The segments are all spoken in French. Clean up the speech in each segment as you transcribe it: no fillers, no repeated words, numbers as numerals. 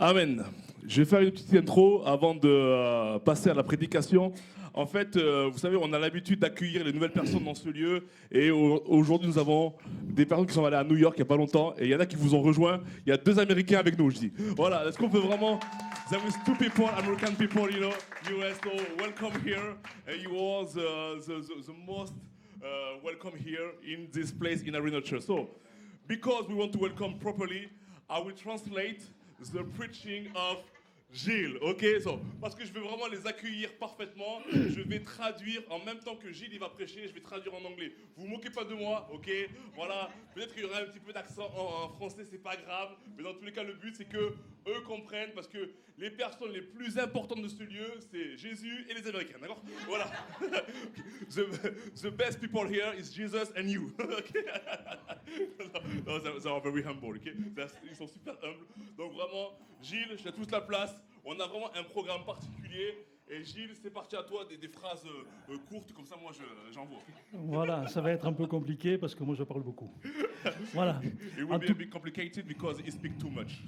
Amen. Je vais faire une petite intro avant de passer à la prédication. En fait, vous savez, on a l'habitude d'accueillir les nouvelles personnes dans ce lieu. Et aujourd'hui, nous avons des personnes qui sont allées à New York il n'y a pas longtemps. Et il y en a qui vous ont rejoint. Il y a 2 Américains avec nous, je dis. Voilà, est-ce qu'on peut vraiment... There is 2 people, American people, you know, US, so welcome here. And you are the most welcome here in this place in Arena Church. So, because we want to welcome properly, I will translate the preaching of Gilles, ok? So, parce que je veux vraiment les accueillir parfaitement, je vais traduire en même temps que Gilles il va prêcher, je vais traduire en anglais. Vous vous moquez pas de moi, ok? Voilà, peut-être qu'il y aura un petit peu d'accent en français, c'est pas grave, mais dans tous les cas, le but c'est que eux comprennent, parce que les personnes les plus importantes de ce lieu, c'est Jésus et les Américains, d'accord? Voilà. The best people here is Jesus and you. Okay? No, they are very humble, ok? Ils sont super humbles. Donc vraiment, Gilles, je te toute la place. On a vraiment un programme particulier. Et Gilles, c'est parti à toi, des phrases courtes, comme ça moi j'envoie. Voilà, ça va être un peu compliqué parce que moi je parle beaucoup. Voilà. It will be a bit complicated because he speaks too much.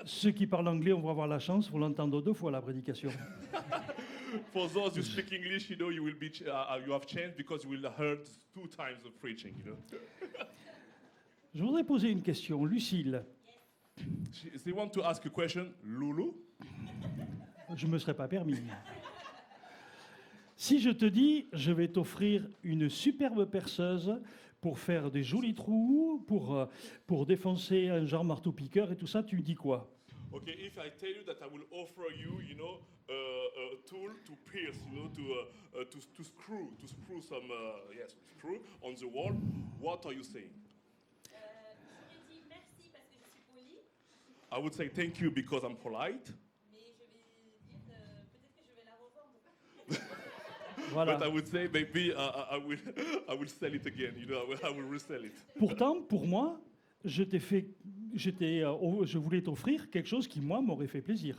Ceux qui parlent anglais, on va avoir la chance, vous l'entendre 2 fois la prédication. For those who speak English, you know, you have chance because you will heard 2 times of preaching, you know. Je voudrais poser une question. Lucille, They want to ask a question, Lulu. je ne me serais pas permis. Si je te dis, je vais t'offrir une superbe perceuse pour faire des jolis trous, pour défoncer un genre marteau-piqueur et tout ça, tu me dis quoi? Okay, if I tell you that I will offer you, you know, a tool to pierce, you know, to screw some, screw on the wall, what are you saying? Je dis merci parce que je suis polie, I would say thank you because I'm polite, mais je vais dire peut-être que je vais la revendre. Voilà. but I would say maybe I will sell it again, you know, I will resell it. Pourtant, pour moi, je voulais t'offrir quelque chose qui, moi, m'aurait fait plaisir.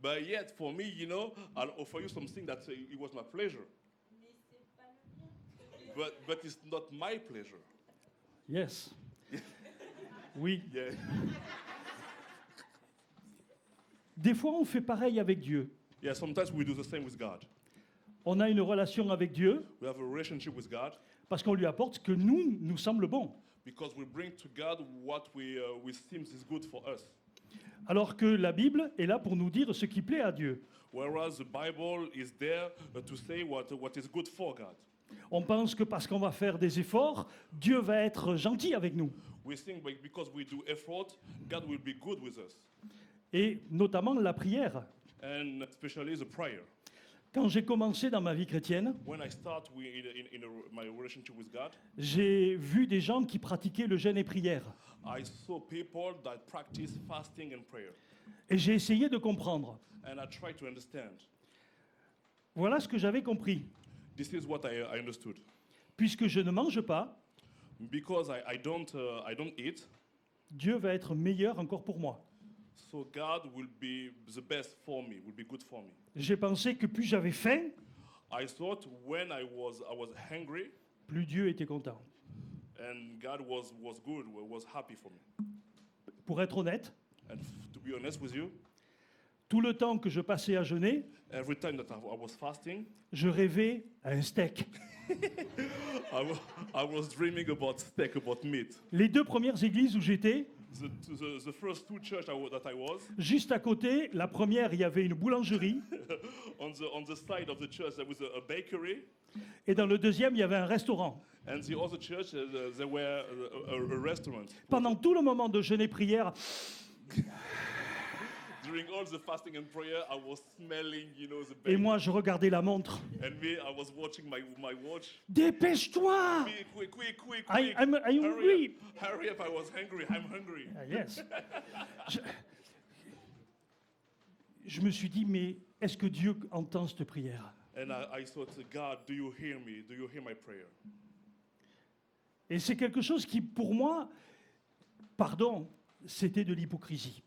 But yet, for me, you know, I'll offer you something that it was my pleasure, Mais c'est pas le mien. but it's not my pleasure. Yes. Oui. Yeah. Des fois, on fait pareil avec Dieu. Yeah, sometimes we do the same with God. On a une relation avec Dieu We have a relationship with God parce qu'on lui apporte ce que nous semble bon. because we bring to God what we seems is good for us. Alors que la Bible est là pour nous dire ce qui plaît à Dieu. Whereas the Bible is there to say what is good for God. On pense que parce qu'on va faire des efforts, Dieu va être gentil avec nous. We think because we do effort, God will be good with us. Et notamment la prière. And especially the prayer. Quand j'ai commencé dans ma vie chrétienne, When I start my relationship with God, j'ai vu des gens qui pratiquaient le jeûne et prière. I saw people that practice fasting and prayer. Et j'ai essayé de comprendre. And I try to understand. Voilà ce que j'avais compris. This is what I understood. Puisque je ne mange pas, Because I don't eat, Dieu va être meilleur encore pour moi. so God will be the best for me, will be good for me. J'ai pensé que plus j'avais faim, I thought when I was hungry, plus Dieu était content. and God was good, was happy for me. Pour être honnête, And to be honest with you, tout le temps que je passais à jeûner, every time that I was fasting, je rêvais à un steak. I was dreaming about steak, about meat. Les 2 premières églises où j'étais, The first 2 church that I was, juste à côté, la première, il y avait une boulangerie, on the side of the church there was a bakery, et dans le deuxième, il y avait un restaurant. and the other church there were a restaurant. Pendant tout le moment de jeûne et prière, During all the fasting and prayer, I was smelling, you know, the et bacon. moi, je regardais la montre. And me, I was watching my watch. Dépêche-toi! Quick, I'm hungry. Hurry up, I was hungry. I'm hungry. Ah, yes. Je me suis dit, mais est-ce que Dieu entend cette prière? And I thought, God, do you hear me? Do you hear my prayer? Et c'est quelque chose qui, pour moi, pardon, c'était de l'hypocrisie.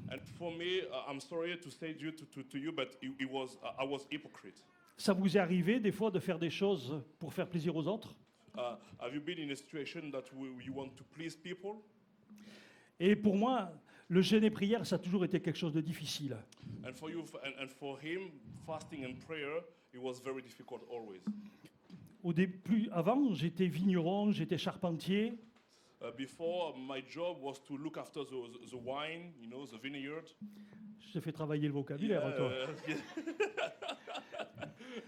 And for me, I'm sorry to say to you, but I was hypocrite. Ça vous est arrivé des fois de faire des choses pour faire plaisir aux autres? Have you been in a situation that you want to please people? Et pour moi, Le jeûne et prière, ça a toujours été quelque chose de difficile. And for you, and for him, fasting and prayer, it was very difficult always. Avant, j'étais vigneron, j'étais charpentier. Before, my job was to look after the wine, you know, the vineyard. Je t'ai fait travailler le vocabulaire, toi.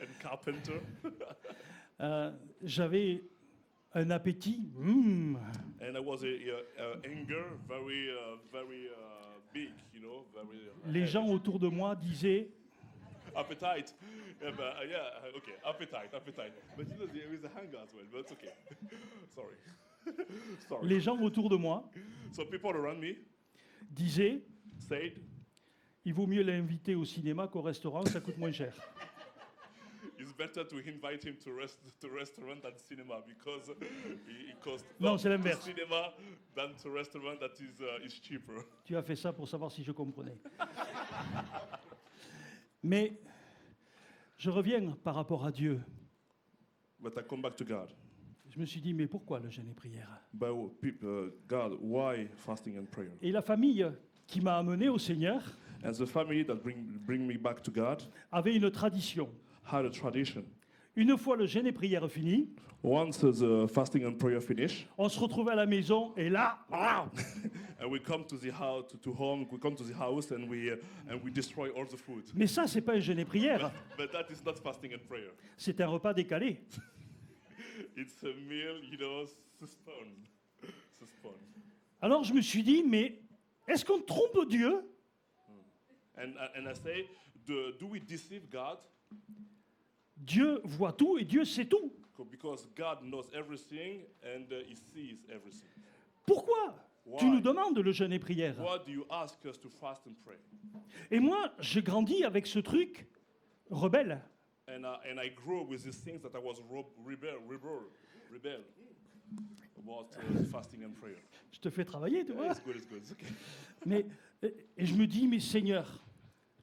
And carpenter. J'avais un appétit. And I was a anger very big, you know, very. Les gens autour de moi disaient, Appetite. Yeah, but, okay, appetite. But you know, there is a hunger as well, but it's okay. Sorry. Sorry. les gens autour de moi So people around me disaient, said, il vaut mieux l'inviter au cinéma qu'au restaurant, ça coûte moins cher. it's better to invite him to restaurant than cinema because it costs Non, c'est to l'inverse. cinema than to restaurant that is cheaper. Tu as fait ça pour savoir si je comprenais. Mais je reviens par rapport à Dieu. But I come back to God. Je me suis dit, mais pourquoi le jeûne et prière? But God, why fasting and prayer? Et la famille qui m'a amené au Seigneur And the family that bring me back to God avait une tradition. had a tradition. Une fois le jeûne et prière fini, Once the fasting and prayer finish, on se retrouvait à la maison et là, and we come to the house, to home, we come to the house and we destroy all the food. mais ça, c'est pas un jeûne et prière, But that is not fasting and prayer. c'est un repas décalé. It's a meal, you know, suspend. Alors je me suis dit, mais est-ce qu'on trompe Dieu? And I say, do we deceive God? Dieu voit tout et Dieu sait tout. Because God knows everything and He sees everything. Pourquoi tu Why? nous demandes le jeûne et prière? Why do you ask us to fast and pray? Et moi, je grandis avec ce truc rebelle. And I grew with these things that I was rebel about fasting and prayer. Je te fais travailler, tu vois. It's good, it's okay. Mais, et je me dis, mais Seigneur,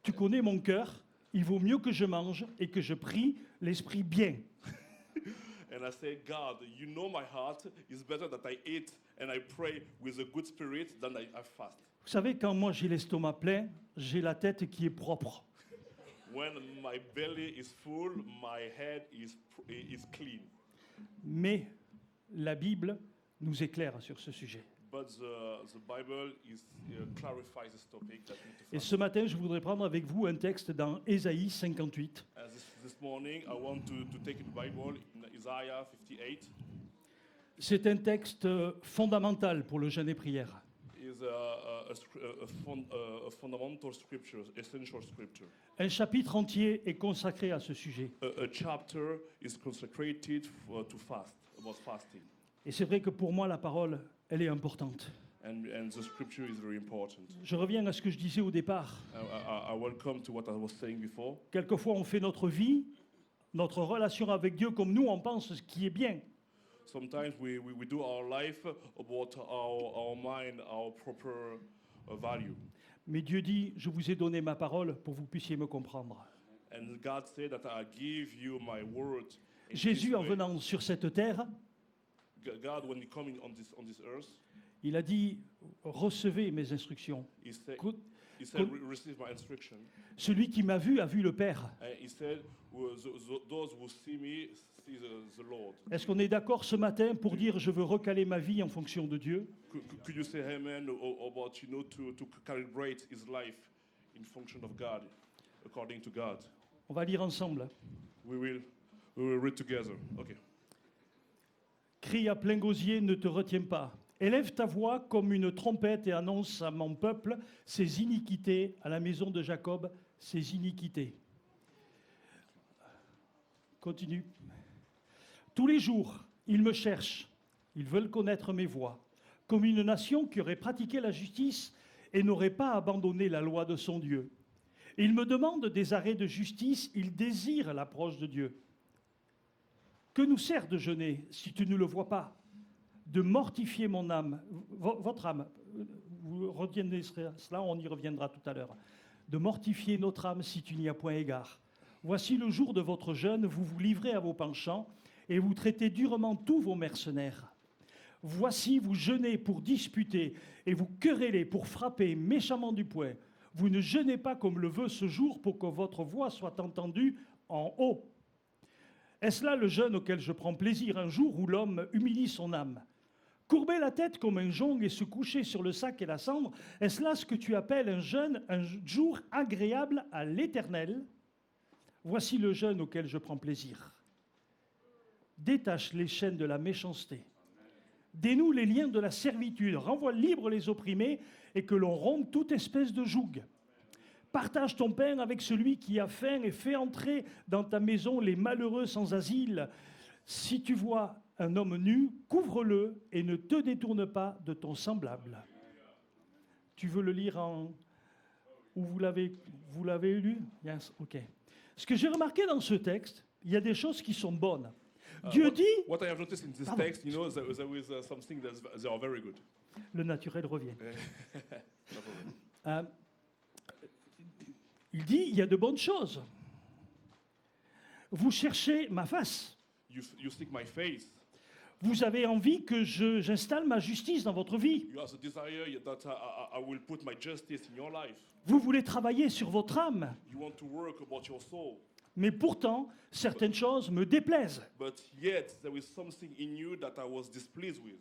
tu connais mon cœur, il vaut mieux que je mange et que je prie l'esprit bien. And I say, God, you know my heart. It's better that I eat and I pray with a good spirit than I fast. Vous savez, quand moi j'ai l'estomac plein, j'ai la tête qui est propre. When my belly is full, my head is clean. Mais la Bible nous éclaire sur ce sujet. But the Bible clarifies this topic that we need to Et fast. ce matin, je voudrais prendre avec vous un texte dans Ésaïe 58. As this morning, I want to take the Bible in Isaiah 58. C'est un texte fondamental pour le jeûne et prière. Is a fundamental scripture, essential scripture. Un chapitre entier est consacré à ce sujet. A chapter is consecrated to fast, about fasting. Et c'est vrai que pour moi, la parole, elle est importante. And the scripture is very important. Je reviens à ce que je disais au départ. I welcome to what I was saying before. Quelquefois, on fait notre vie, notre relation avec Dieu comme nous, on pense ce qui est bien. Sometimes we do our life about our mind, our proper value. Mais Dieu dit, je vous ai donné ma parole pour que vous puissiez me comprendre. And God said that I give you my word. in Jésus, this en way. venant sur cette terre, God, when He coming on this earth, il a dit, recevez mes instructions. He said, Écoute, receive my instruction. celui qui m'a vu a vu le Père. And He said, those who see me see the Lord. Est-ce qu'on est d'accord ce matin pour dire, je veux recaler ma vie en fonction de Dieu? Could you say amen about, you know, to calibrate his life in function of God, according to God? On va lire ensemble. We will read together. Okay. Crie à plein gosier, ne te retiens pas. Élève ta voix comme une trompette et annonce à mon peuple ses iniquités, à la maison de Jacob ses iniquités. Continue. Tous les jours, ils me cherchent, ils veulent connaître mes voies, comme une nation qui aurait pratiqué la justice et n'aurait pas abandonné la loi de son Dieu. Ils me demandent des arrêts de justice, ils désirent l'approche de Dieu. Que nous sert de jeûner si tu ne le vois pas? De mortifier mon âme, votre âme, vous retiendrez cela, on y reviendra tout à l'heure. De mortifier notre âme si tu n'y as point égard. Voici le jour de votre jeûne, vous vous livrez à vos penchants et vous traitez durement tous vos mercenaires. Voici, vous jeûnez pour disputer et vous querellez pour frapper méchamment du poing. Vous ne jeûnez pas comme le veut ce jour pour que votre voix soit entendue en haut. Est-ce là le jeûne auquel je prends plaisir, un jour où l'homme humilie son âme? Courber la tête comme un jongle et se coucher sur le sac et la cendre, est-ce là ce que tu appelles un jeûne, un jour agréable à l'Éternel? Voici le jeûne auquel je prends plaisir. Détache les chaînes de la méchanceté. Dénoue les liens de la servitude. Renvoie libres les opprimés et que l'on rompe toute espèce de joug. Partage ton pain avec celui qui a faim et fais entrer dans ta maison les malheureux sans asile. Si tu vois un homme nu, couvre-le et ne te détourne pas de ton semblable. Tu veux le lire en... Où vous l'avez lu? Yes, ok. Ce que j'ai remarqué dans ce texte, il y a des choses qui sont bonnes. Dieu dit... What I have noticed in this Pardon. text, you know, there is something that they are very good. Le naturel revient. No problem. Il dit, il y a de bonnes choses. Vous cherchez ma face. You seek my face. Vous avez envie que j'installe ma justice dans votre vie. You have a desire that I will put my justice in your life. Vous voulez travailler sur votre âme. You want to work about your soul. Mais pourtant, certaines choses me déplaisent. But yet, there is something in you that I was displeased with.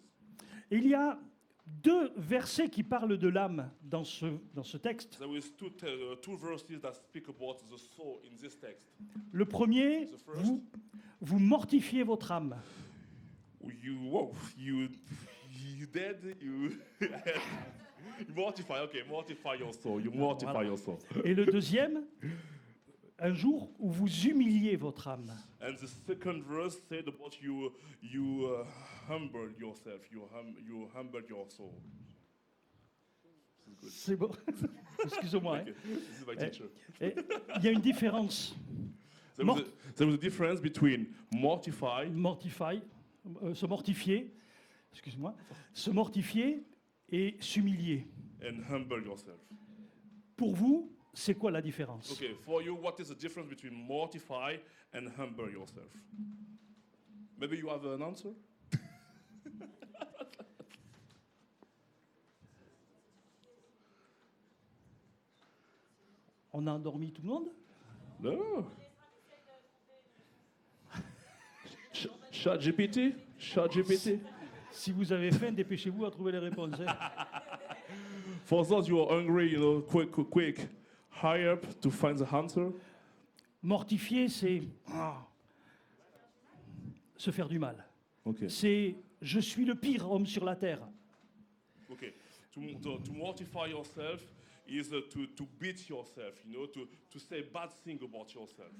Il y a deux versets qui parlent de l'âme dans ce texte. There is two verses that speak about the soul in this text. Le premier, vous mortifiez votre âme. You dead, you mortify, okay, mortify your soul, you mortify Voilà. your soul. Et le deuxième, un jour où vous humiliez votre âme. And the second verse said about you humble yourself, you humble your soul. This is good. C'est bon. Excusez-moi. Hein. Okay, this is my teacher. Et il y a une différence. There was a difference between mortify Se mortifier, excuse-moi, se mortifier et s'humilier. and humble yourself. Pour vous, c'est quoi la différence? Okay, for you, what is the difference between mortify and humble yourself? Maybe you have an answer? On a endormi tout le monde? No. ChatGPT? ChatGPT? Si vous avez faim, dépêchez-vous à trouver les réponses. Hein. For those you are hungry, you know, quick, hurry up to find the answer. Mortifier, c'est se faire du mal. Okay. C'est je suis le pire homme sur la terre. Okay. To mortify yourself is to beat yourself, you know, to say bad thing about yourself.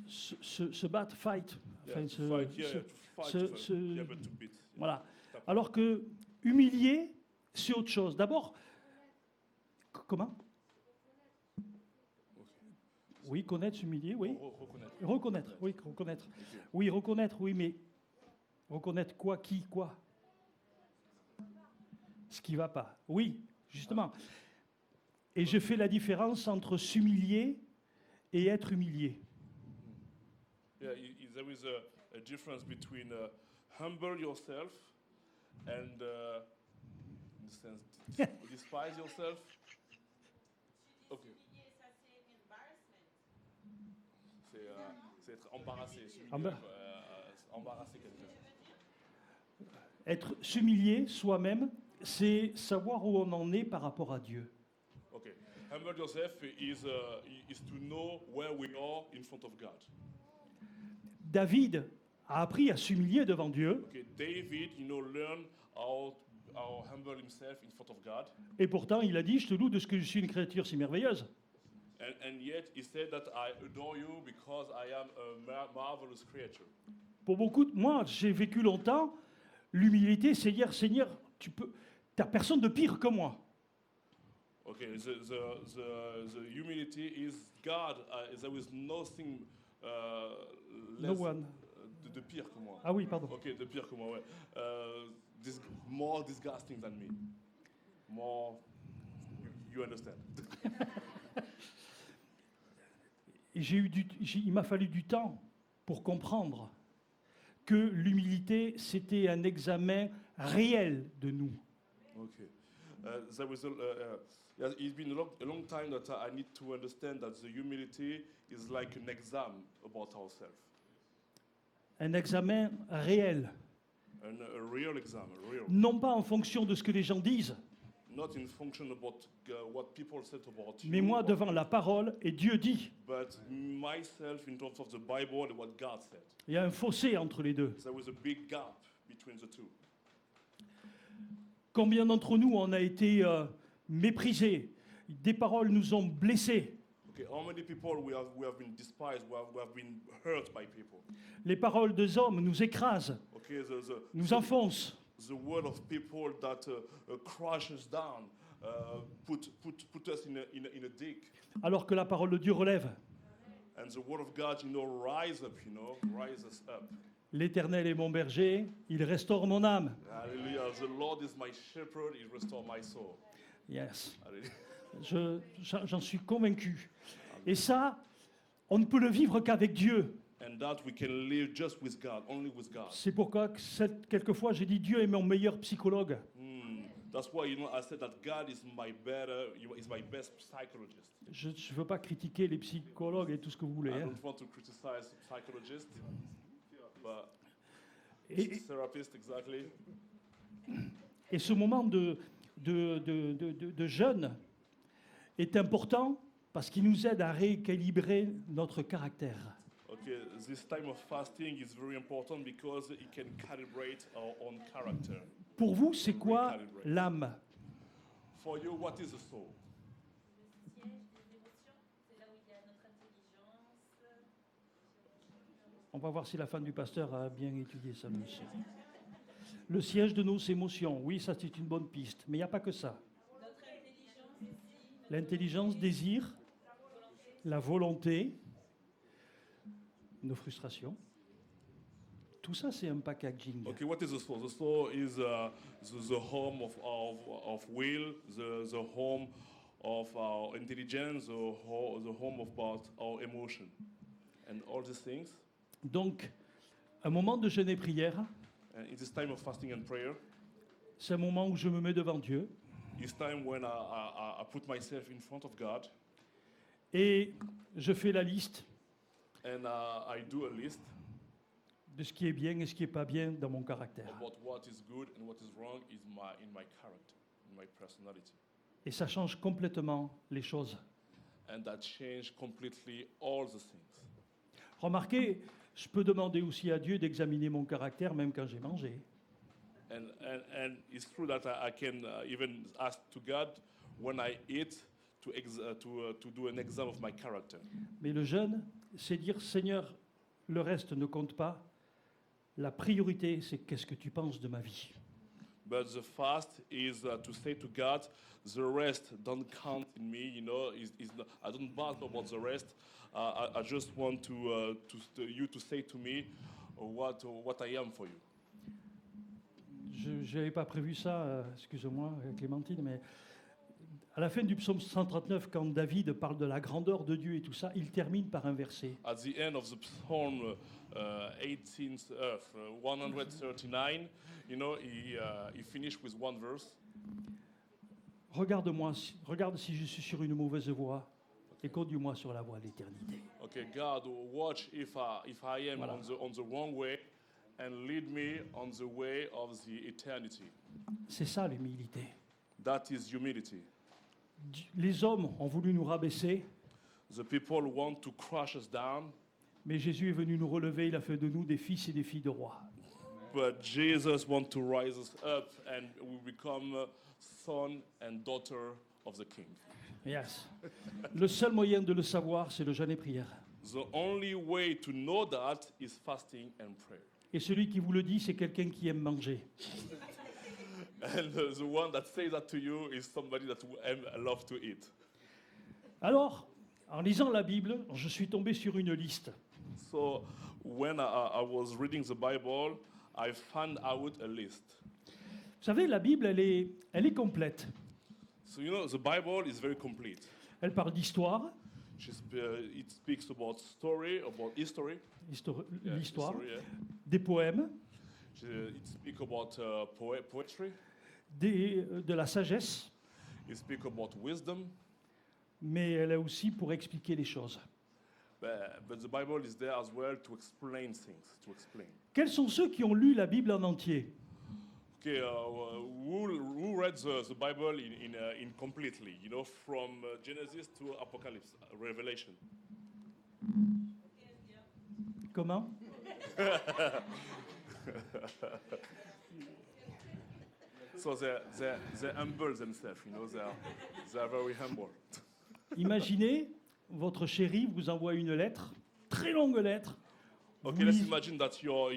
Se battre, fight. Yeah, Enfin, to fight, yeah, to fight, yeah, but to beat. Yeah. Voilà. Alors que humilier, c'est autre chose. D'abord, comment? Oui, connaître, s'humilier, oui. Reconnaître. Reconnaître, oui, reconnaître. Ok. Oui, reconnaître, oui, mais reconnaître quoi, qui, quoi? Ce qui ne va pas. Oui, justement. Et je fais la différence entre s'humilier et être humilié. Yeah, there is a difference between humble yourself and, in the sense, despise yourself. Okay. Humilier, ça c'est embarrassment. C'est être embarrassé, embarrasser quelqu'un. Être s'humilier soi-même, c'est savoir où on en est par rapport à Dieu. Okay. Humble yourself is to know where we are in front of God. David a appris à s'humilier devant Dieu, Okay. David, you know, learn how humble himself in front of God. et pourtant il a dit, je te loue de ce que je suis une créature si merveilleuse. And yet he said that I adore you because I am a marvelous creature. Pour beaucoup, moi j'ai vécu longtemps, l'humilité c'est dire, Seigneur, t'as personne de pire que moi. Okay, the humility is God. There is nothing No less one. De pire que moi. Ah oui, pardon. Ok, de pire que moi, ouais. More disgusting than me. More, you understand. Et il m'a fallu du temps pour comprendre que l'humilité, c'était un examen réel de nous. Okay. There is yeah, it's been a long time that I need to understand that the humility is like an exam about ourselves. Un examen réel, A real exam, a real. non pas en fonction de ce que les gens disent, Not in function about what people said about mais you, moi devant la parole et Dieu dit. but myself in terms of the Bible and what God said. Il y a un fossé entre les deux. There was a big gap between the two. Combien d'entre nous on a été méprisés, des paroles nous ont blessés, Okay, how many people we have been despised, we have been hurt by people? les paroles des hommes nous écrasent, Okay, nous enfoncent. the word of people that crush us down, put us in a dig. Alors que la parole de Dieu relève. And the word of God, rise up, rise us up. L'Éternel est mon berger, il restaure mon âme. Hallelujah. The Lord is my shepherd, he restores my soul. Yes, Hallelujah. j'en suis convaincu. Et ça, on ne peut le vivre qu'avec Dieu. And that we can live just with God, only with God. C'est pourquoi quelquefois j'ai dit Dieu est mon meilleur psychologue. That's why, I said that God is is my best psychologist. Je ne veux pas critiquer les psychologues et tout ce que vous voulez. I hein. don't want to criticize psychologists, but Et, therapist, exactly. et ce moment de jeûne est important parce qu'il nous aide à rééquilibrer notre caractère. Okay, this time of fasting is very important because it can calibrate our own character. Pour vous, c'est quoi l'âme? For you, what is the soul? Le siège des émotions, c'est là où il y a notre intelligence. On va voir si la femme du pasteur a bien étudié ça, monsieur. Le siège de nos émotions, oui, ça c'est une bonne piste, mais il n'y a pas que ça. Notre intelligence aussi. L'intelligence, désir, la volonté, nos frustrations. Tout ça, c'est un packaging. Okay, what is the soul? The soul is the home of will, the home of our intelligence, the home of our emotion. And all these things. Donc, un moment de jeûne et prière, And it is time of fasting and prayer. c'est un moment où je me mets devant Dieu It's time when I put myself in front of God et je fais la liste and I do a list de ce qui est bien et ce qui n'est pas bien dans mon caractère. about what is good and what is wrong in my character, in my personality. Et ça change complètement les choses. And that changed completely all the things. Remarquez, je peux demander aussi à Dieu d'examiner mon caractère même quand j'ai mangé. And it's true that I can even ask to God when I eat to do an exam of my character. Mais le jeûne, c'est dire, Seigneur, le reste ne compte pas. La priorité, c'est qu'est-ce que tu penses de ma vie. But the fast is to say to God, the rest don't count in me. I don't bother about the rest. I just want you to say to me what I am for you. Je n'avais pas prévu ça, excuse-moi Clémentine, mais à la fin du psaume 139, quand David parle de la grandeur de Dieu et tout ça, il termine par un verset. At the end of the Psalm 139, he finished with one verse. Regarde-moi, regarde si je suis sur une mauvaise voie et conduis-moi sur la voie de l'éternité. Okay, God, watch if I am Voilà. on the wrong way, and lead me on the way of the eternity. C'est ça l'humilité. That is humility. Les hommes ont voulu nous rabaisser, The people want to crush us down, mais Jésus est venu nous relever, il a fait de nous des fils et des filles de rois. but Jesus wants to rise us up, and we become son and daughter of the King. Yes. Le seul moyen de le savoir, c'est le jeûne et prière. The only way to know that is fasting and prayer. Et celui qui vous le dit, c'est quelqu'un qui aime manger. And the one that says that to you is somebody that love to eat. Alors, en lisant la Bible, je suis tombé sur une liste. So when I was reading the Bible, I found out a list. Vous savez, la Bible, elle est complète. So the Bible is very complete. Elle parle d'histoire, It speaks about story, about history. Yeah, l'histoire, history, yeah. des poèmes, It speaks about poetry. De la sagesse, It speaks about wisdom. mais elle est aussi pour expliquer les choses. But the Bible is there as well to explain things. To explain. Quels sont ceux qui ont lu la Bible en entier? Okay, who read the Bible in completely? You know, from Genesis to Apocalypse, Revelation. Comment? So they humble themselves. You know, they are very humble. Imaginez, votre chéri vous envoie une lettre, très longue lettre. Okay, let's imagine that your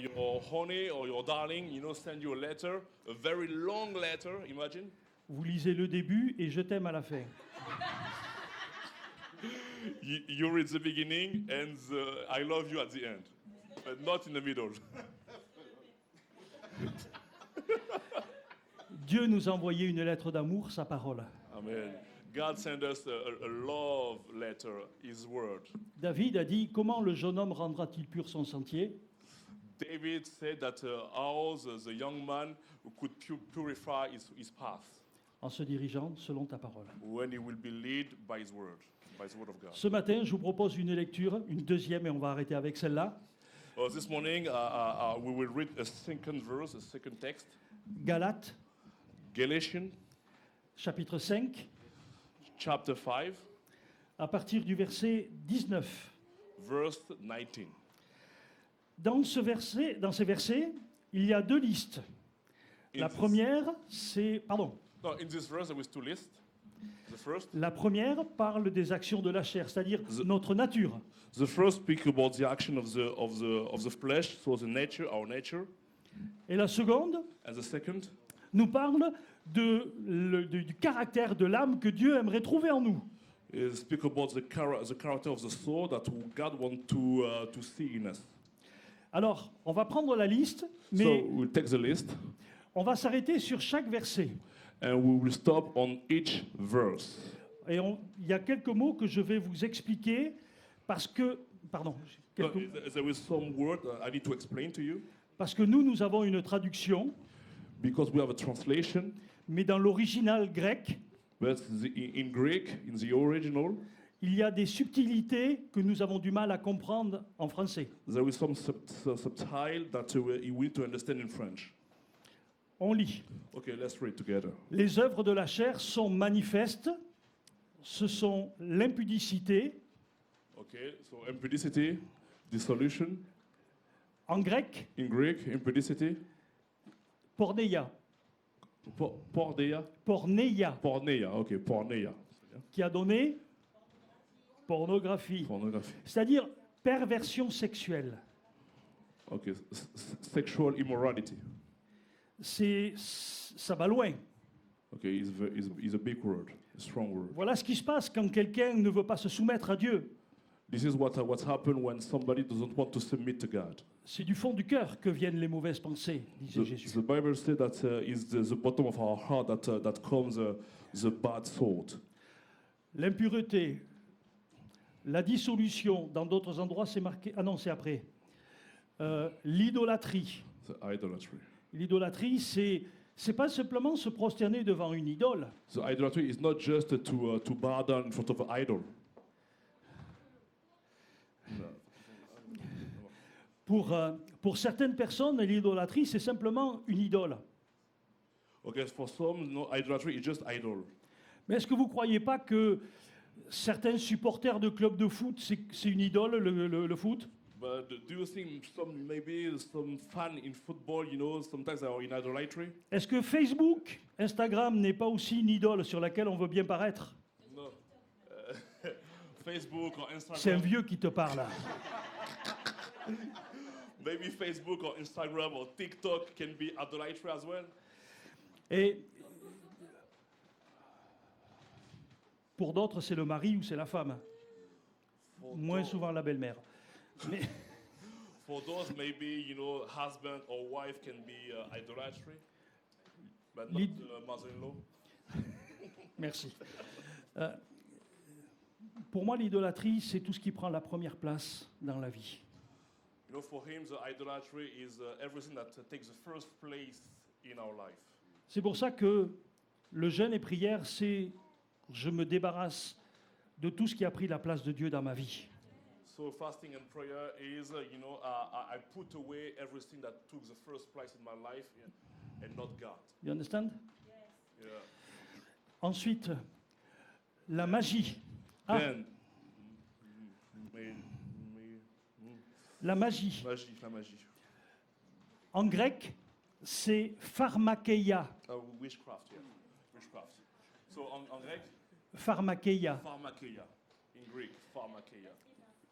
honey or your darling, you know, send you a letter, a very long letter. Imagine. Vous lisez le début et je t'aime à la fin. You read the beginning and the I love you at the end, but not in the middle. Dieu nous a envoyé une lettre d'amour, sa parole. Amen. God sent us a love letter, His word. David a dit, comment le jeune homme rendra-t-il pur son sentier? David said that how the young man could purify his path En se dirigeant selon ta parole. when he will be led by His word, by the word of God. Ce matin, je vous propose une lecture, une deuxième, et on va arrêter avec celle-là. This morning we will read a second verse, a second text, Galates, Galatians chapitre 5, chapter 5, à partir du verset 19. verse 19. Dans ces versets, il y a deux listes. La première, c'est... Pardon. No, in this verse there is two lists. The first, La première parle des actions de la chair, c'est-à-dire notre nature. the first speak about the action of the flesh, so the nature, our nature, Et la seconde and the second nous parle du caractère de l'âme que Dieu aimerait trouver en nous. speak about the character of the soul that God wants to see in us. Alors, on va prendre la liste, So mais we'll take the list on va s'arrêter sur chaque verset. and we will stop on each verse. Et il y a quelques mots que je vais vous expliquer parce que... Pardon. No, there is some word I need to explain to you Parce que nous avons une traduction, because we have a translation, mais dans l'original grec, but in Greek, in the original, il y a des subtilités que nous avons du mal à comprendre en français. there is some subtle that we need to understand in French. On lit. Okay, let's read together. Les œuvres de la chair sont manifestes. Ce sont l'impudicité, Okay, so impudicity, dissolution. en grec, In Greek, impudicity, porneia. porneia, Porneia, okay, porneia, qui a donné pornographie. pornography. C'est-à-dire perversion sexuelle. Okay, sexual immorality. Ça va loin. Okay, is a big word, a strong word. Voilà ce qui se passe quand quelqu'un ne veut pas se soumettre à Dieu. This is what's happened when somebody doesn't want to submit to God. C'est du fond du cœur que viennent les mauvaises pensées, disait Jésus. The Bible says that is the bottom of our heart that comes the bad thought. L'impureté, la dissolution, dans d'autres endroits c'est marqué... Ah non, c'est après. L'idolâtrie. The idolatry. L'idolâtrie, c'est pas simplement se prosterner devant une idole. So idolatry is not just to bow down in front of an idol. Pour certaines personnes, l'idolâtrie, c'est simplement une idole. Okay, for some, no, idolatry is just idol. Mais est-ce que vous ne croyez pas que certains supporters de clubs de foot, c'est une idole, le foot? But do you think maybe some fan in football, you know, sometimes they are in idolatry? Est-ce que Facebook, Instagram n'est pas aussi une idole sur laquelle on veut bien paraître? No. Facebook or Instagram. C'est un vieux qui te parle. Là. Maybe Facebook or Instagram or TikTok can be idolatry as well. Et pour d'autres, c'est le mari ou c'est la femme. Moins souvent la belle-mère. Mais For those, maybe, you know, husband or wife can be idolatry, but not mother-in-law. merci. Pour moi, l'idolâtrie, c'est tout ce qui prend la première place dans la vie. You know, for him, the idolatry is everything that takes the first place in our life. C'est pour ça que le jeûne et prière, c'est je me débarrasse de tout ce qui a pris la place de Dieu dans ma vie. So fasting and prayer is, I put away everything that took the first place in my life and not God. You understand? Yeah. Ensuite, la magie. Ah, Then, la magie. la magie. En grec, c'est pharmakeia. Witchcraft, yeah. Witchcraft. So en grec, Pharmakeia. pharmakeia. In Greek, pharmakeia.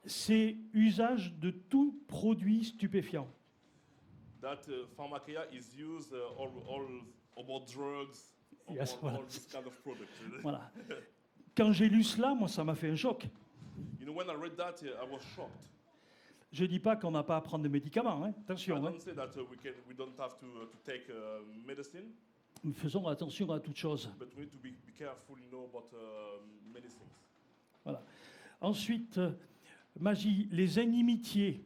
C'est usage de tout produit stupéfiant. That pharmakeia is used all about drugs, Yes, about voilà. all this kind of product. Voilà. Quand j'ai lu cela, moi, ça m'a fait un choc. You know, when I read that, I was shocked. Je ne dis pas qu'on n'a pas à prendre de médicaments, hein. I Attention. Hein. don't say that we don't have to take medicine, Nous faisons attention à toutes choses. but we need to be careful, about many things. Voilà. Ensuite, magie, les inimitiés,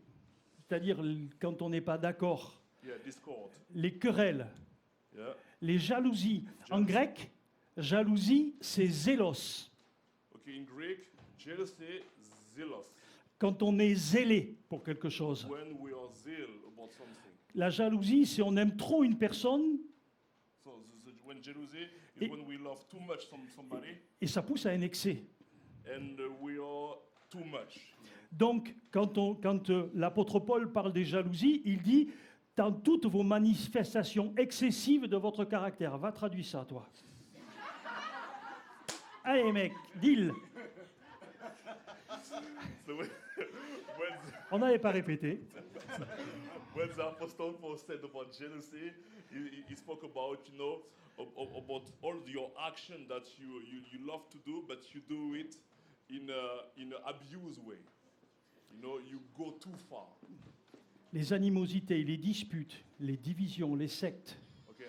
c'est-à-dire quand on n'est pas d'accord, Yeah, discord. les querelles, Yeah. les jalousies. En grec, jalousie, c'est zélos. Okay, in Greek, jealousy, zealous. Quand on est zélé pour quelque chose. When we are zeal about something. La jalousie, c'est on aime trop une personne So when jealousy is Et- when we love too much somebody et ça pousse à un excès. and we are too much. Donc, quand l'apôtre Paul parle des jalousies, il dit dans toutes vos manifestations excessives de votre caractère. Va traduire ça, toi. Allez, mec, deal. So when, On n'avait pas répété. when the Apostle Paul said about jealousy, he spoke about, about all your action that you love to do, but you do it in an abuse way. You go too far. Les animosités, les disputes, les divisions, les sectes, Okay,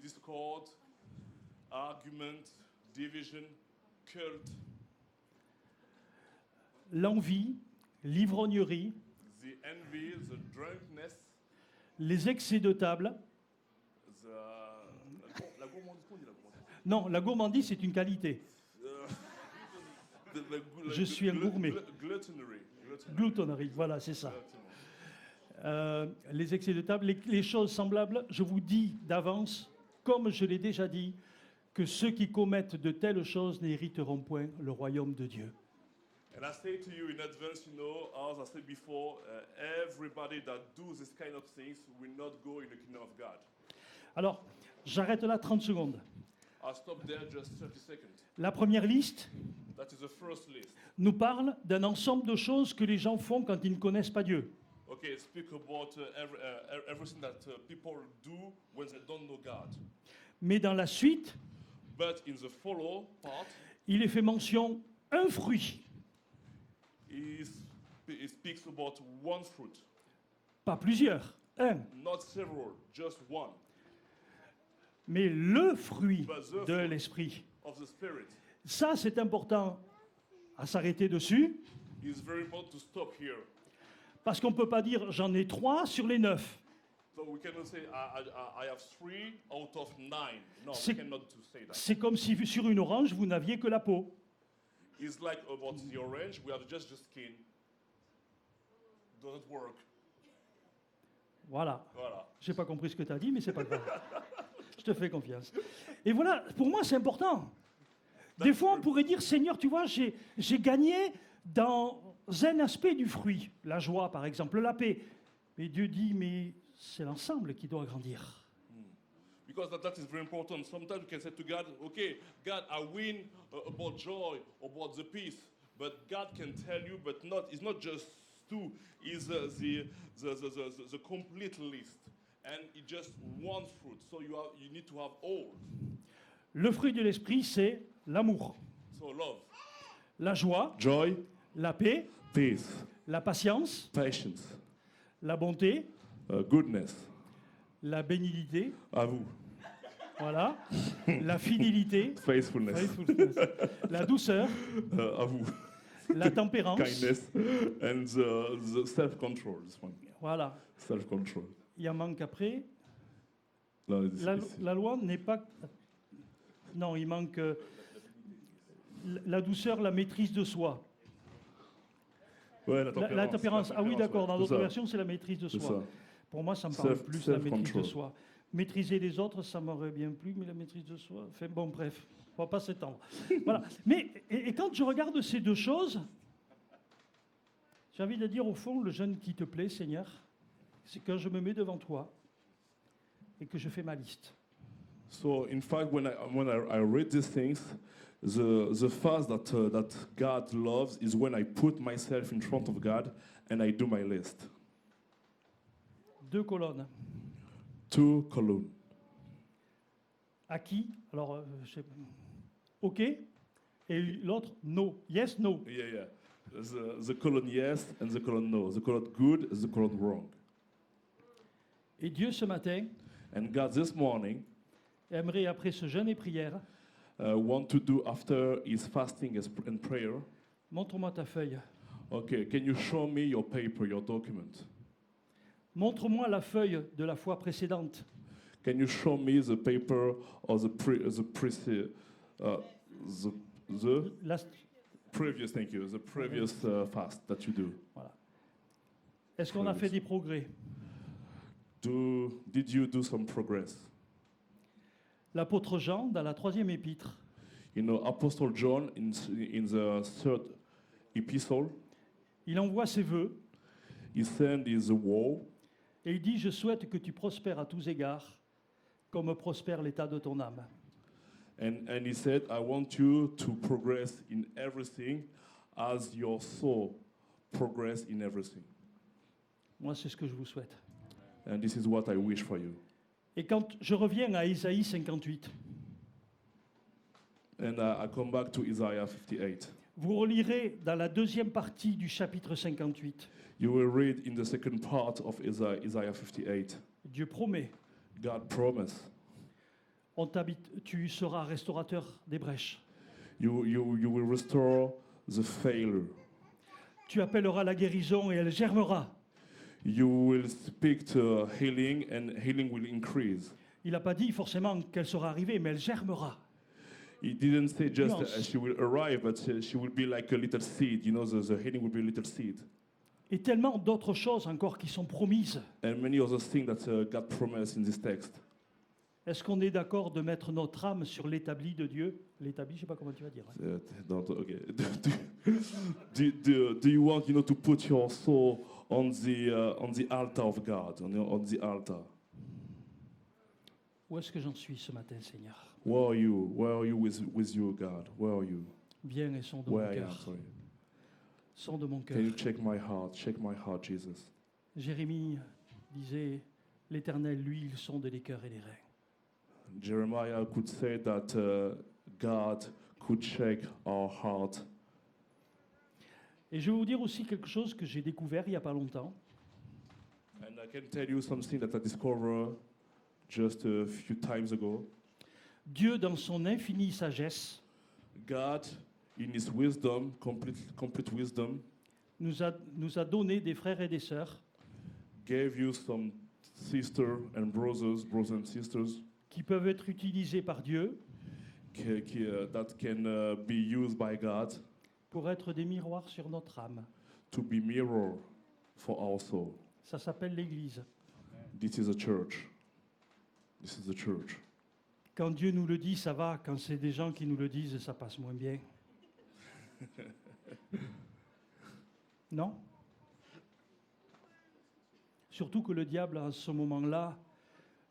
discord, argument, division, cult, l'envie, l'ivrognerie, the envy, the drunkenness, les excès de table. la gourmandise, comment on dit la gourmandise? Non, la gourmandise, c'est une qualité. Je suis un gourmet. Gluttony. Gloutonnerie, voilà, c'est ça. Exactement. Les excès de table, les choses semblables, je vous dis d'avance, comme je l'ai déjà dit, que ceux qui commettent de telles choses n'hériteront point le royaume de Dieu. And I say to you in advance, as I said before, everybody that does this kind of things will not go in the kingdom of God. Alors, j'arrête là 30 secondes. I'll stop there just 30 seconds. La première liste That is the first list. nous parle d'un ensemble de choses que les gens font quand ils ne connaissent pas Dieu. Okay, speak about everything that people do when they don't know God. Mais dans la suite, But in the follow part, il est fait mention un fruit, he speaks about one fruit, pas plusieurs, un, not several, just one mais le fruit de l'esprit. of the Spirit. Ça, c'est important à s'arrêter dessus, It's very important to stop here. parce qu'on ne peut pas dire j'en ai 3 sur les 9. So we cannot say I have 3 out of 9. No, C'est- we cannot to say that. C'est comme si sur une orange, vous n'aviez que la peau. It's like about the orange, we have just the skin. Doesn't work. Voilà. Voilà. J'ai pas compris ce que tu as dit, mais c'est pas grave. Je te fais confiance. Et voilà, pour moi, c'est important. Des fois, on pourrait dire, Seigneur, tu vois, j'ai gagné dans un aspect du fruit, la joie, par exemple, la paix. Mais Dieu dit, mais c'est l'ensemble qui doit grandir. Because that is very important. Sometimes we can say to God, okay, God, I win about joy, about the peace. But God can tell you, but it's not just two, it's the complete list. And it's just one fruit. So you need to have all. Le fruit de l'esprit, c'est l'amour, So love, la joie, joy, la paix, peace, la patience, patience, la bonté, goodness. la bénignité, À vous. voilà, la fidélité, Faithfulness. faithfulness, la douceur, À vous. la tempérance. kindness, and the self-control. This one, Voilà. self-control. Il en manque après. No, it's- La, it's- la loi n'est pas... Non, il manque la douceur, la maîtrise de soi. ouais, La tempérance. Ah oui, d'accord. Dans ouais, d'autres c'est ça, versions, c'est la maîtrise de c'est soi. ça. Pour moi, ça me parle plus la maîtrise de Self-control. soi. Maîtriser les autres, ça m'aurait bien plu, mais la maîtrise de soi... Enfin, bon, bref, on va pas s'étendre. Voilà. Mais, et quand je regarde ces deux choses, j'ai envie de dire, au fond, le jeûne qui te plaît, Seigneur, c'est quand je me mets devant toi et que je fais ma liste. So, in fact, when I read these things, the fast that God loves is when I put myself in front of God and I do my list. 2 colonnes. 2 column. À qui? Alors, OK. Et l'autre, no. Yes, no. Yeah. The column yes and the column no. The column good, the column wrong. Et Dieu, ce matin, And God this morning aimerait, après ce jeûne et prière, want to do after his fasting and prayer. montre-moi ta feuille. Okay, can you show me your paper, your document? Montre-moi la feuille de la fois précédente. Can you show me the paper or the La- previous? Thank you. The previous fast that you do. voilà. Est-ce qu'on a fait des progrès? Did you do some progress? L'apôtre Jean, dans la 3e épître, You know, Apostle John in the 3rd epistle, il envoie ses vœux he sent his woe. et il dit « Je souhaite que tu prospères à tous égards, comme prospère l'état de ton âme. And he said, I want you to progress in everything as your soul progress in everything. » Moi, c'est ce que je vous souhaite. And this is what I wish for you. Et quand je reviens à Ésaïe 58, And I come back to Isaiah 58. vous relirez dans la 2e partie du chapitre 58. You will read in the second part of Isaiah 58. Dieu promet, God promised, tu seras restaurateur des brèches. you will restore the failure. Tu appelleras la guérison et elle germera. You will speak to healing and healing will increase. Il n'a pas dit forcément qu'elle sera arrivée, mais elle germera. He didn't say just Nuance. she will arrive, but she will be like a little seed. You know, the healing will be a little seed. Et tellement d'autres choses encore qui sont promises. And many other things that God promised in this text. Est-ce qu'on est d'accord de mettre notre âme sur l'établi de Dieu? L'établi, je ne sais pas comment tu vas dire. Okay. Do you want, to put your soul on the altar of God, on the altar? Où est-ce que j'en suis ce matin, Seigneur? Where are you? Where are you with you, God? Where are you? Viens et sonde Where mon I am, cœur. sorry. Sonde mon cœur. Can you check my heart? Check my heart, Jesus. Jérémie disait, l'Éternel, lui, il sonde les cœurs et les reins. Jeremiah could say that God could check our heart. Et je vais vous dire aussi quelque chose que j'ai découvert il n'y a pas longtemps. And I can tell you something that I discovered just a few times ago. Dieu, dans son infinie sagesse, God, in his wisdom, complete wisdom, nous a donné des frères et des sœurs gave you some sisters and brothers and sisters qui peuvent être utilisés par Dieu that can be used by God pour être des miroirs sur notre âme. to be mirror for our soul. Ça s'appelle l'Église. This is a church. This is the church. Quand Dieu nous le dit, ça va. Quand c'est des gens qui nous le disent, ça passe moins bien. Non? Surtout que le diable, à ce moment-là,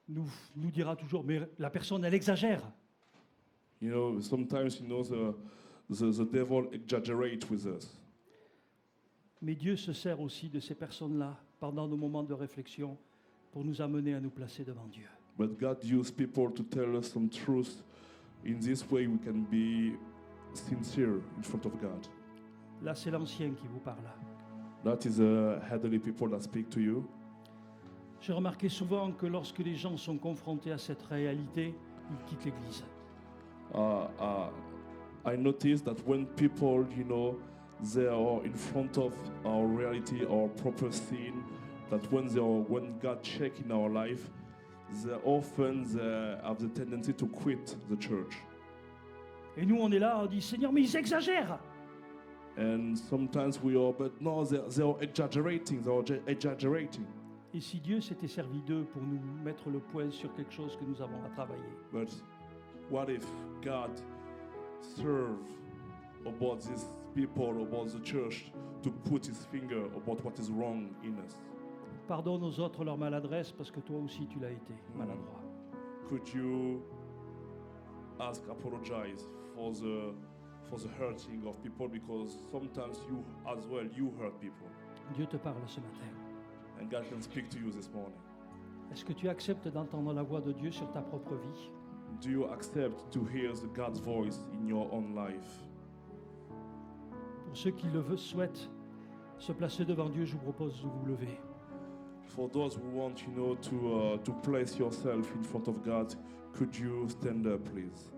nous dira toujours, mais la personne, elle exagère. You know, sometimes, the devil exaggerates with us. Mais Dieu se sert aussi de ces personnes-là pendant nos moments de réflexion pour nous amener à nous placer devant Dieu. But God used people to tell us some truth. In this way, we can be sincere in front of God. Là, c'est l'ancien qui vous parle. That is elderly people that speak to you. J'ai remarqué souvent que lorsque les gens sont confrontés à cette réalité, ils quittent l'Église. I noticed that when people, they are in front of our reality, our proper sin, that when God check in our life, they often have the tendency to quit the church. Et nous, on est là, on dit, Seigneur, mais ils exagèrent. And sometimes we are, but no, they are exaggerating, exaggerating. Et si Dieu s'était servi d'eux pour nous mettre le point sur quelque chose que nous avons à travailler? But what if God served about these people, about the church, to put his finger about what is wrong in us? Pardonne aux autres leur maladresse parce que toi aussi tu l'as été, maladroit. Could you apologize for the hurting of people, because sometimes you as well you hurt people, Dieu te parle ce matin. and God can speak to you this morning. Est-ce que tu acceptes d'entendre la voix de Dieu sur ta propre vie? Do you accept to hear God's voice in your own life? Pour ceux qui souhaitent se placer devant Dieu, je vous propose de vous lever. For those who want, to place yourself in front of God, could you stand up, please?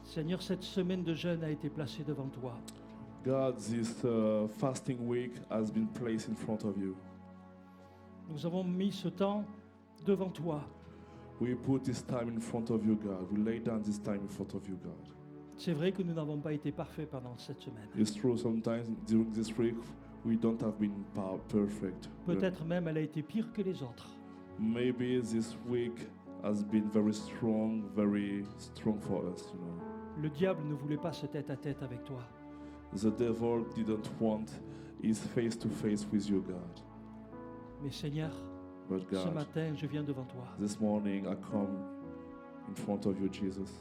Seigneur, cette semaine de jeûne a été placée devant toi. God, this fasting week has been placed in front of you. Nous avons mis ce temps devant toi. We put this time in front of you, God. We lay down this time in front of you, God. C'est vrai que nous n'avons pas été parfaits pendant cette semaine. It's true, sometimes during this week, we don't have been perfect. Peut-être même elle a été pire que les autres. Maybe this week has been very strong for us, you know. Le diable ne voulait pas ce tête-à-tête avec toi. The devil didn't want his face-to-face with you, God. Mais Seigneur, But ce God, matin, je viens devant toi. this morning I come in front of you, Jesus.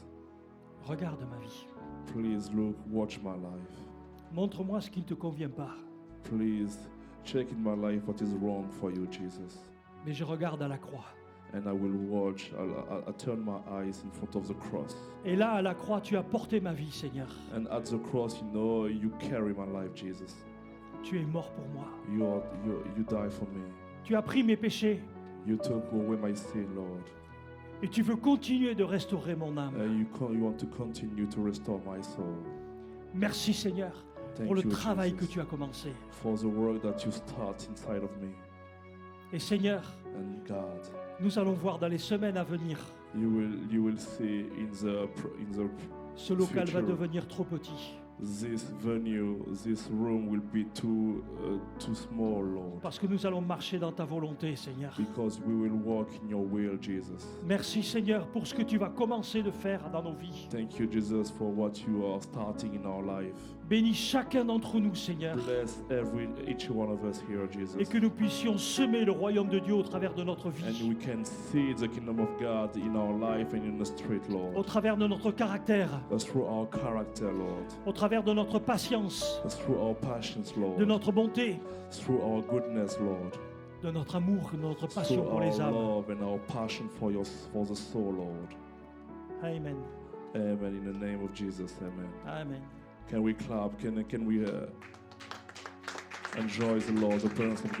Regarde ma vie. Please look, watch my life. Montre-moi ce qui ne te convient pas. Please check in my life what is wrong for you, Jesus. Mais je regarde à la croix. And I will watch, I'll turn my eyes in front of the cross. Et là, à la croix, tu as porté ma vie, Seigneur. And at the cross, you carry my life, Jesus. Tu es mort pour moi. You die for me. Tu as pris mes péchés. You took away my sin, Lord. Et tu veux continuer de restaurer mon âme. And you want to continue to restore my soul. Merci, Seigneur, Thank pour le you, travail que Jesus, tu as commencé. for the work that you start inside of me. Et Seigneur, And God, nous allons voir dans les semaines à venir, you will see in the ce local va future, devenir trop petit. this venue, this room will be too small, Lord. Parce que nous allons marcher dans ta volonté, Seigneur. Because we will walk in your will, Jesus. Merci, Seigneur, pour ce que tu vas commencer de faire dans nos vies. Thank you, Jesus, for what you are starting in our life. Bénis chacun d'entre nous, Seigneur. Bless each one of us here, Jesus. Et que nous puissions semer le royaume de Dieu au travers de notre And vie, we can see the kingdom of God in our life and in the street, au Lord. travers de notre caractère, Through our character, Lord. au travers de notre patience, Through our passions, Lord. de notre bonté, Through our goodness, Lord. de notre amour, de notre passion Through pour our les âmes. love and our passion for the soul, Lord. Amen. Amen. In the name of Jesus, amen. Amen. Can we clap? Can we enjoy the Lord, the presence of God?